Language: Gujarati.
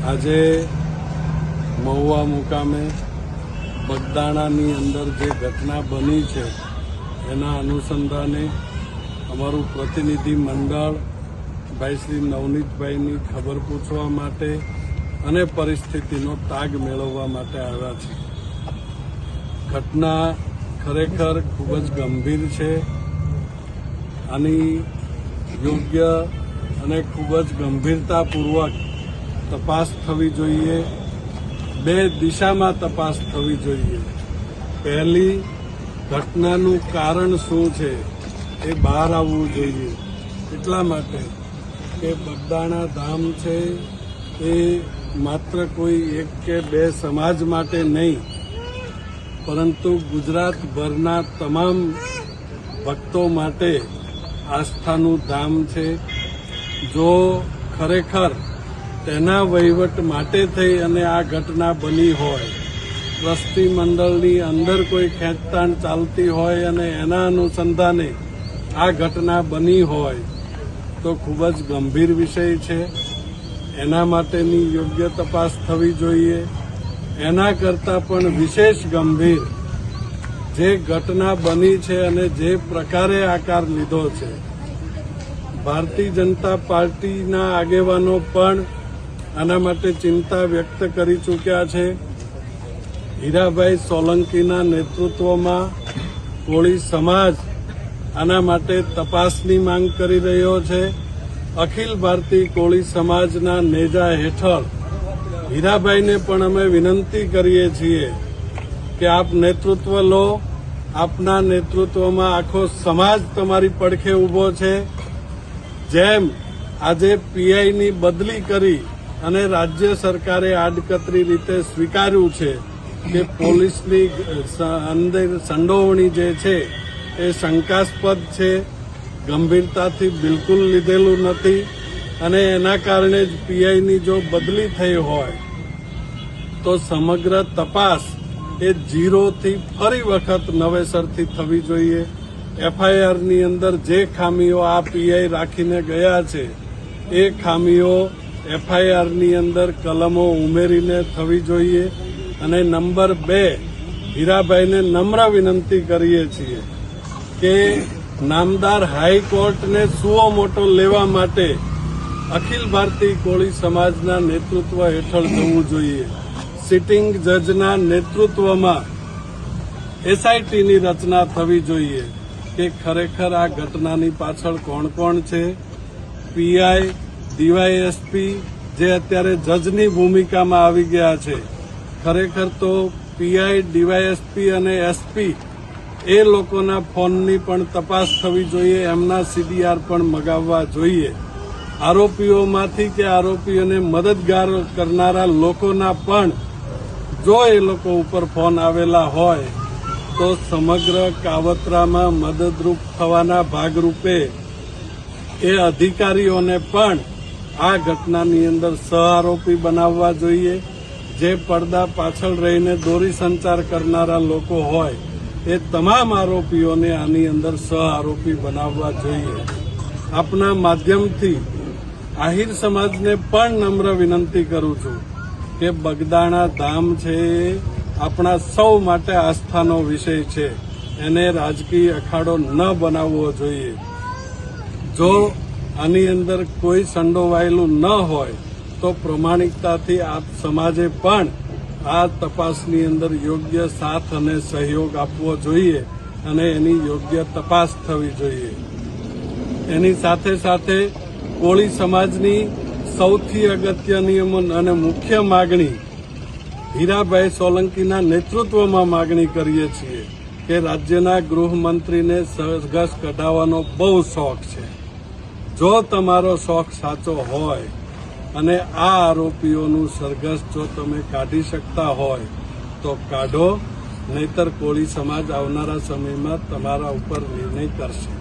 આજે મહુવા મુકામે બગદાણાની અંદર જે ઘટના બની છે એના અનુસંધાને અમારું પ્રતિનિધિ મંડળ ભાઈ શ્રી નવનીતભાઈની ખબર પૂછવા માટે અને પરિસ્થિતિનો તાગ મેળવવા માટે આવ્યા છે. ઘટના ખરેખર ખૂબ જ ગંભીર છે. આની યોગ્ય અને ખૂબ જ ગંભીરતાપૂર્વક તપાસ થવી જોઈએ. બે દિશામાં તપાસ થવી જોઈએ. પહેલી, ઘટનાનું કારણ શું છે એ બહાર આવવું જોઈએ. એટલા માટે કે બગદાણા ધામ છે એ માત્ર કોઈ એક કે બે સમાજ માટે નહીં, પરંતુ ગુજરાતભરના તમામ ભક્તો માટે આસ્થાનું ધામ છે. જો ખરેખર તેના વહીવટ માટે થઈ અને આ ઘટના બની હોય, ટ્રસ્ટી મંડળની અંદર કોઈ ખેંચતાણ ચાલતી હોય અને એના અનુસંધાને આ ઘટના બની હોય તો ખૂબ જ ગંભીર વિષય છે. એના માટેની યોગ્ય તપાસ થવી જોઈએ. એના કરતાં પણ વિશેષ ગંભીર જે ઘટના બની છે અને જે પ્રકારે આકાર લીધો છે, ભારતીય જનતા પાર્ટીના આગેવાનો પણ આના માટે ચિંતા વ્યક્ત કરી ચૂક્યા છે. હીરાભાઈ સોલંકીના નેતૃત્વમાં કોળી સમાજ આના માટે તપાસની માંગ કરી રહ્યો છે. અખિલ ભારતીય કોળી સમાજના નેજા હેઠળ હીરાભાઈને પણ અમે વિનંતી કરીએ છીએ કે આપ નેતૃત્વ લો. આપના નેતૃત્વમાં આખો સમાજ તમારી પડખે ઊભો છે. જેમ આજે પીઆઈની બદલી કરી અને રાજ્ય સરકારે આડકતરી રીતે સ્વીકાર્યું છે કે પોલીસની અંદર સંડોવણી જે છે એ શંકાસ્પદ છે, ગંભીરતાથી બિલકુલ લીધેલું નથી અને એના કારણે જ પીઆઈની જો બદલી થઈ હોય તો સમગ્ર તપાસ એ ઝીરોથી ફરી વખત નવેસરથી થવી જોઈએ. એફઆઈઆરની અંદર જે ખામીઓ આ પીઆઈ રાખીને ગયા છે એ ખામીઓ એફઆઈઆરની અંદર કલમો ઉમેરીને થવી જોઈએ. અને નંબર 2, હીરાભાઈને નમ્ર વિનંતી કરીએ છીએ કે નામદાર હાઈકોર્ટને સુઓ મોટો લેવા માટે અખિલ ભારતીય કોળી સમાજના નેતૃત્વ હેઠળ જવું જોઈએ. સિટિંગ જજના નેતૃત્વમાં એસઆઈટીની રચના થવી જોઈએ કે ખરેખર આ ઘટનાની પાછળ કોણ કોણ છે. પીઆઈ, ડીવાયએસપી જે અત્યારે જજની ભૂમિકામાં આવી ગયા છે, ખરેખર તો પીઆઈ, ડીવાયએસપી અને એસપી એ લોકોના ફોનની પણ તપાસ થવી જોઈએ. એમના સીડીઆર પણ મગાવવા જોઈએ. આરોપીઓમાંથી કે આરોપીઓને મદદગાર કરનારા લોકોના પણ જો એ લોકો ઉપર ફોન આવેલા હોય તો સમગ્ર કાવતરામાં મદદરૂપ થવાના ભાગરૂપે એ અધિકારીઓને પણ આ ઘટનાની અંદર સહઆરોપી બનાવવા જોઈએ. જે પડદા પાછળ રહીને દોરી સંચાર કરનારા લોકો હોય એ તમામ આરોપીઓને આની અંદર સહઆરોપી બનાવવા જોઈએ. આપના માધ્યમથી આહિર સમાજને પણ નમ્ર વિનંતી કરું છું કે બગદાણા ધામ છે આપણા સૌ માટે આસ્થાનો વિષય છે. એને રાજકીય અખાડો ન બનાવવો જોઈએ. જો આની અંદર કોઈ સંડોવાયેલું ન હોય તો પ્રમાણિકતાથી આપ સમાજે પણ આ તપાસની અંદર યોગ્ય સાથ અને સહયોગ આપવો જોઈએ અને એની યોગ્ય તપાસ થવી જોઈએ. એની સાથે સાથે કોળી સમાજની સૌથી અગત્યની અને મુખ્ય માગણી હીરાભાઈ સોલંકીના નેતૃત્વમાં માગણી કરીએ છીએ કે રાજ્યના ગૃહમંત્રીને સરઘસ કઢાવવાનો બહુ શોખ છે. જો તમારો શોખ સાચો હોય અને આ આરોપીઓનું સરઘસ જો તમે કાઢી શકતા હોય તો કાઢો, નહીતર કોળી સમાજ આવનારા સમયમાં તમારા ઉપર નિર્ણય કરશે.